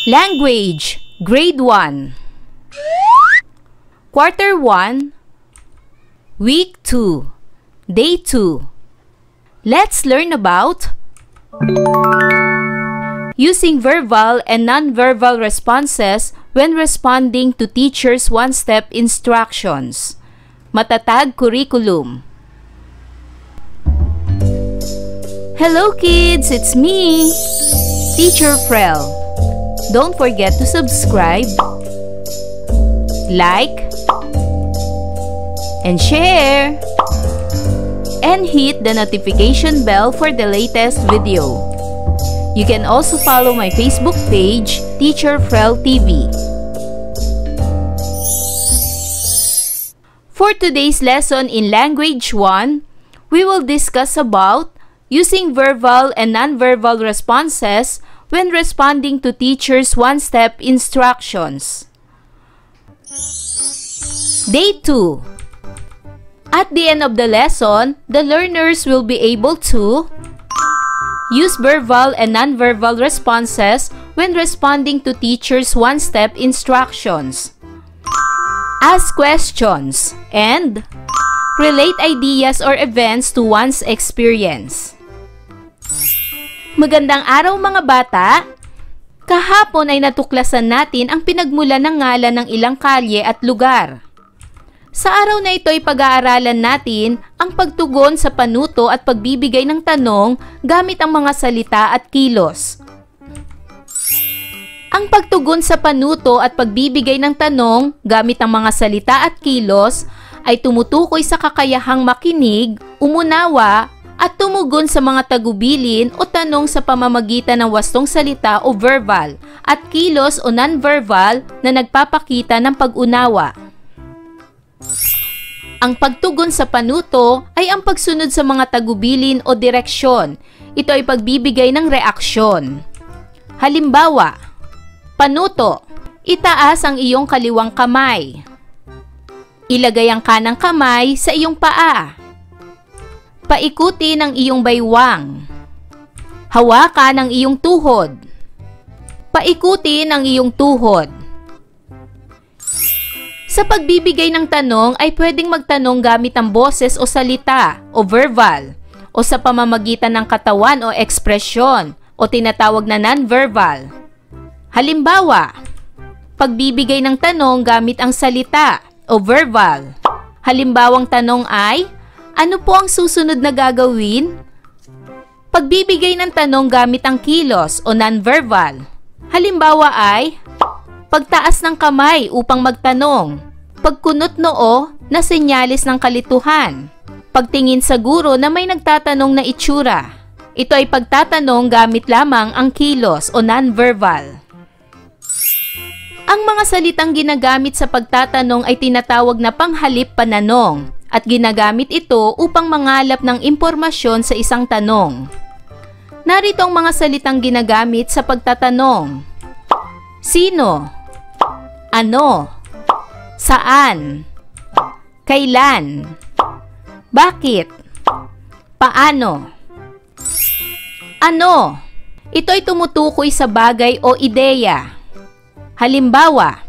Language, Grade 1. Quarter 1, Week 2, Day 2. Let's learn about using verbal and non-verbal responses when responding to teachers' one-step instructions. Matatag curriculum. Hello kids, it's me, Teacher Frel. Don't forget to subscribe, like, and share, and hit the notification bell for the latest video. You can also follow my Facebook page, Teacher Frel TV. For today's lesson in Language 1, we will discuss about using verbal and non-verbal responses when responding to teachers' one-step instructions. Day 2. At the end of the lesson, the learners will be able to use verbal and non-verbal responses when responding to teachers' one-step instructions, ask questions, and relate ideas or events to one's experience. Magandang araw mga bata! Kahapon ay natuklasan natin ang pinagmulan ng ngalan ng ilang kalye at lugar. Sa araw na ito ay pag-aaralan natin ang pagtugon sa panuto at pagbibigay ng tanong gamit ang mga salita at kilos. Ang pagtugon sa panuto at pagbibigay ng tanong gamit ang mga salita at kilos ay tumutukoy sa kakayahang makinig, umunawa, at tumugon sa mga tagubilin o tanong sa pamamagitan ng wastong salita o verbal at kilos o non-verbal na nagpapakita ng pag-unawa. Ang pagtugon sa panuto ay ang pagsunod sa mga tagubilin o direksyon. Ito ay pagbibigay ng reaksyon. Halimbawa, panuto, itaas ang iyong kaliwang kamay. Ilagay ang kanang kamay sa iyong paa. Paikuti ng iyong baywang. Hawakan ang iyong tuhod. Paikuti ng iyong tuhod. Sa pagbibigay ng tanong ay pwedeng magtanong gamit ang boses o salita o verbal o sa pamamagitan ng katawan o ekspresyon o tinatawag na non-verbal. Halimbawa, pagbibigay ng tanong gamit ang salita o verbal. Halimbawang tanong ay, ano po ang susunod na gagawin? Pagbibigay ng tanong gamit ang kilos o non-verbal. Halimbawa ay, pagtaas ng kamay upang magtanong. Pagkunot noo na senyalis ng kalituhan. Pagtingin sa guro na may nagtatanong na itsura. Ito ay pagtatanong gamit lamang ang kilos o non-verbal. Ang mga salitang ginagamit sa pagtatanong ay tinatawag na panghalip pananong at ginagamit ito upang mangalap ng impormasyon sa isang tanong. Narito ang mga salitang ginagamit sa pagtatanong. Sino? Ano? Saan? Kailan? Bakit? Paano? Ano? Ito ay tumutukoy sa bagay o ideya. Halimbawa,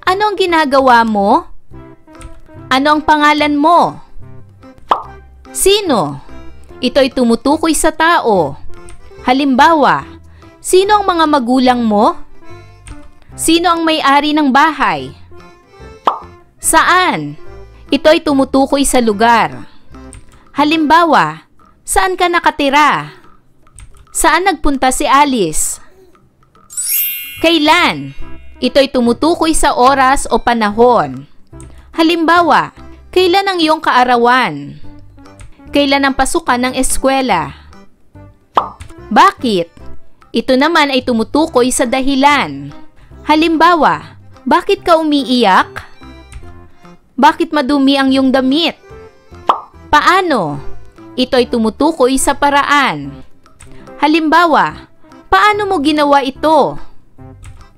ano ang ginagawa mo? Ano ang pangalan mo? Sino? Ito ay tumutukoy sa tao. Halimbawa, sino ang mga magulang mo? Sino ang may-ari ng bahay? Saan? Ito ay tumutukoy sa lugar. Halimbawa, saan ka nakatira? Saan nagpunta si Alice? Kailan? Ito ay tumutukoy sa oras o panahon. Halimbawa, kailan ang iyong kaarawan? Kailan ang pasukan ng eskwela? Bakit? Ito naman ay tumutukoy sa dahilan. Halimbawa, bakit ka umiiyak? Bakit madumi ang iyong damit? Paano? Ito ay tumutukoy sa paraan. Halimbawa, paano mo ginawa ito?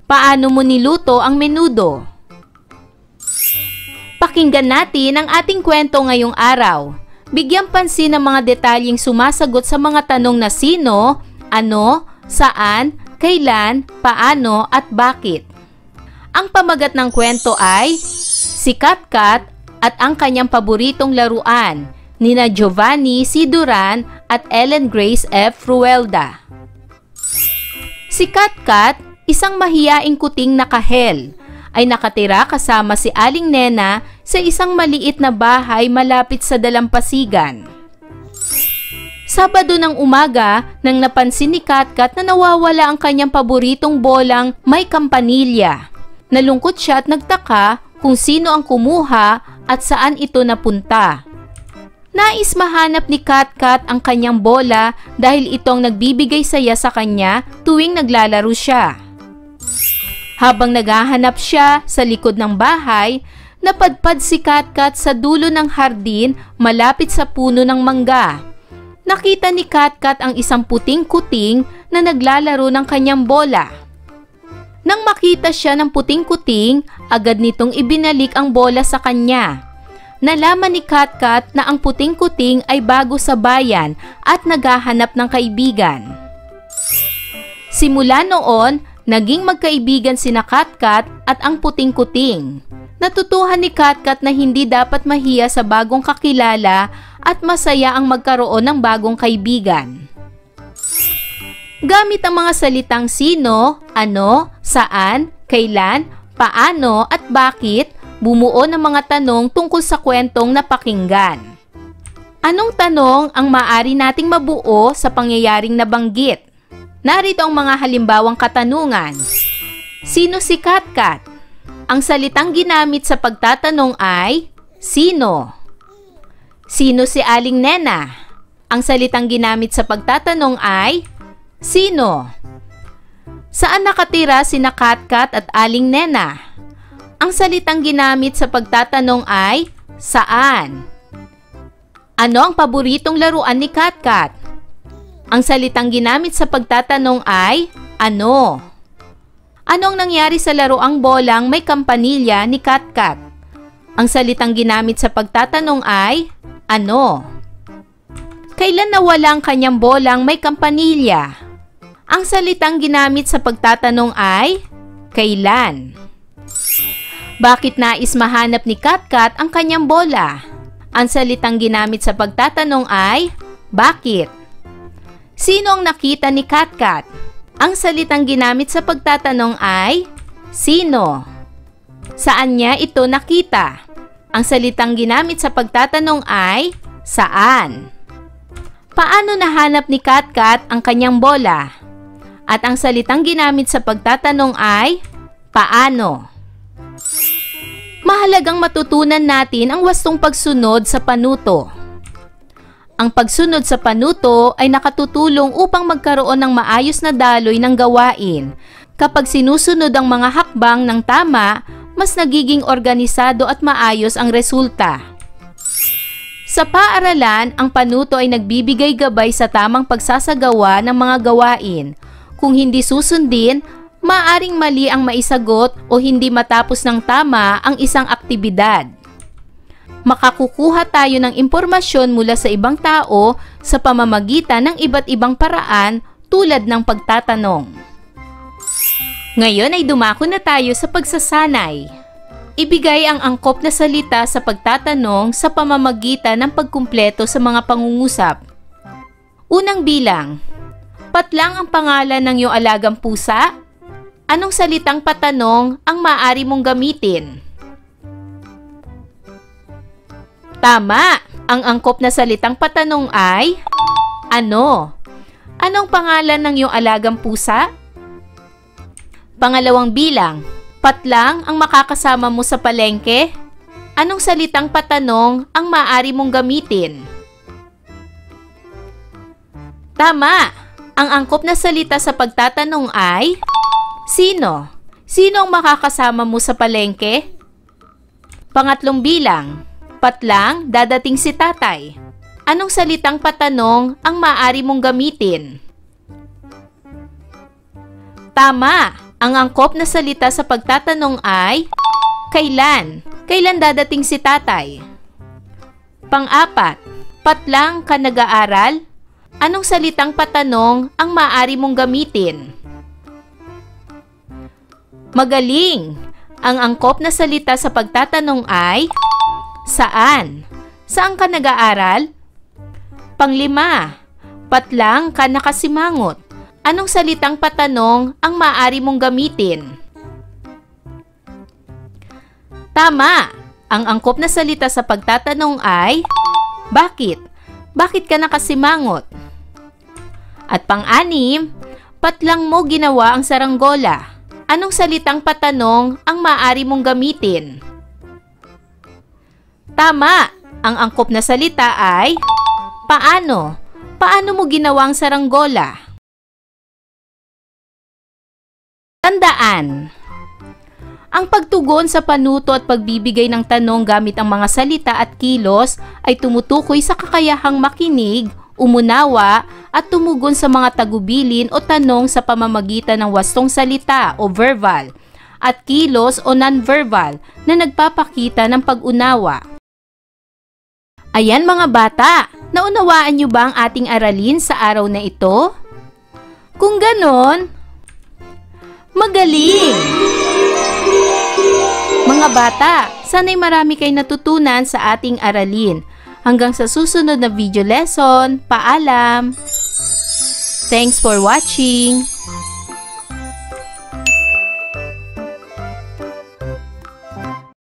Paano mo niluto ang menudo? Pakinggan natin ang ating kwento ngayong araw. Bigyang pansin ang mga detalyeng sumasagot sa mga tanong na sino, ano, saan, kailan, paano, at bakit. Ang pamagat ng kwento ay si Katkat at ang kanyang paboritong laruan, nina Giovanni C. Duran at Ellen Grace F. Ruelda. Si Katkat, isang mahiyaing kuting na kahel, ay nakatira kasama si Aling Nena sa isang maliit na bahay malapit sa dalampasigan. Sabado ng umaga nang napansin ni Katkat na nawawala ang kanyang paboritong bolang may kampanilya. Nalungkot siya at nagtaka kung sino ang kumuha at saan ito napunta. Nais mahanap ni Katkat ang kanyang bola dahil itong nagbibigay saya sa kanya tuwing naglalaro siya. Habang naghahanap siya sa likod ng bahay, napadpad si Katkat sa dulo ng hardin malapit sa puno ng mangga. Nakita ni Katkat ang isang puting kuting na naglalaro ng kanyang bola. Nang makita siya ng puting kuting, agad nitong ibinalik ang bola sa kanya. Nalaman ni Katkat na ang puting kuting ay bago sa bayan at naghahanap ng kaibigan. Simula noon, naging magkaibigan sina Katkat at ang puting kuting. Natutuhan ni Katkat na hindi dapat mahiya sa bagong kakilala at masaya ang magkaroon ng bagong kaibigan. Gamit ang mga salitang sino, ano, saan, kailan, paano at bakit, bumuo ng mga tanong tungkol sa kwentong napakinggan. Anong tanong ang maaari nating mabuo sa pangyayaring nabanggit? Narito ang mga halimbawang katanungan. Sino si Katkat? Ang salitang ginamit sa pagtatanong ay sino? Sino si Aling Nena? Ang salitang ginamit sa pagtatanong ay sino? Saan nakatira sina Katkat at Aling Nena? Ang salitang ginamit sa pagtatanong ay saan? Ano ang paboritong laruan ni Katkat? Ang salitang ginamit sa pagtatanong ay ano? Ano ang nangyari sa laruang bolang may kampanilya ni Katkat? Ang salitang ginamit sa pagtatanong ay ano? Kailan nawala ang kanyang bolang may kampanilya? Ang salitang ginamit sa pagtatanong ay kailan? Bakit nais mahanap ni Katkat ang kanyang bola? Ang salitang ginamit sa pagtatanong ay bakit? Sino ang nakita ni Katkat? Ang salitang ginamit sa pagtatanong ay sino? Saan niya ito nakita? Ang salitang ginamit sa pagtatanong ay saan? Paano nahanap ni Katkat ang kanyang bola? At ang salitang ginamit sa pagtatanong ay paano? Mahalagang matutunan natin ang wastong pagsunod sa panuto. Ang pagsunod sa panuto ay nakatutulong upang magkaroon ng maayos na daloy ng gawain. Kapag sinusunod ang mga hakbang ng tama, mas nagiging organisado at maayos ang resulta. Sa paaralan, ang panuto ay nagbibigay gabay sa tamang pagsasagawa ng mga gawain. Kung hindi susundin, maaring mali ang maisagot o hindi matapos ng tama ang isang aktibidad. Makakukuha tayo ng impormasyon mula sa ibang tao sa pamamagitan ng iba't ibang paraan tulad ng pagtatanong. Ngayon ay dumako na tayo sa pagsasanay. Ibigay ang angkop na salita sa pagtatanong sa pamamagitan ng pagkumpleto sa mga pangungusap. Unang bilang, patlang ang pangalan ng iyong alagang pusa? Anong salitang patanong ang maaari mong gamitin? Tama! Ang angkop na salitang patanong ay ano? Anong pangalan ng iyong alagang pusa? Pangalawang bilang, patlang ang makakasama mo sa palengke? Anong salitang patanong ang maaari mong gamitin? Tama! Ang angkop na salita sa pagtatanong ay sino? Sino ang makakasama mo sa palengke? Pangatlong bilang, patlang, dadating si tatay. Anong salitang patanong ang maaari mong gamitin? Tama! Ang angkop na salita sa pagtatanong ay kailan? Kailan dadating si tatay? Pang-apat, patlang ka nag-aaral? Anong salitang patanong ang maaari mong gamitin? Magaling! Ang angkop na salita sa pagtatanong ay saan? Saan ka nag-aaral? Panglima, patlang ka nakasimangot. Anong salitang patanong ang maaari mong gamitin? Tama! Ang angkop na salita sa pagtatanong ay bakit? Bakit ka nakasimangot? At pang-anim, patlang mo ginawa ang saranggola. Anong salitang patanong ang maaari mong gamitin? Tama! Ang angkop na salita ay paano? Paano mo ginawa ang saranggola? Tandaan! Ang pagtugon sa panuto at pagbibigay ng tanong gamit ang mga salita at kilos ay tumutukoy sa kakayahang makinig, umunawa, at tumugon sa mga tagubilin o tanong sa pamamagitan ng wastong salita o verbal at kilos o non-verbal na nagpapakita ng pag-unawa. Ayan mga bata, naunawaan niyo ba ang ating aralin sa araw na ito? Kung ganon, magaling! Mga bata, sana'y marami kayo natutunan sa ating aralin. Hanggang sa susunod na video lesson, paalam! Thanks for watching!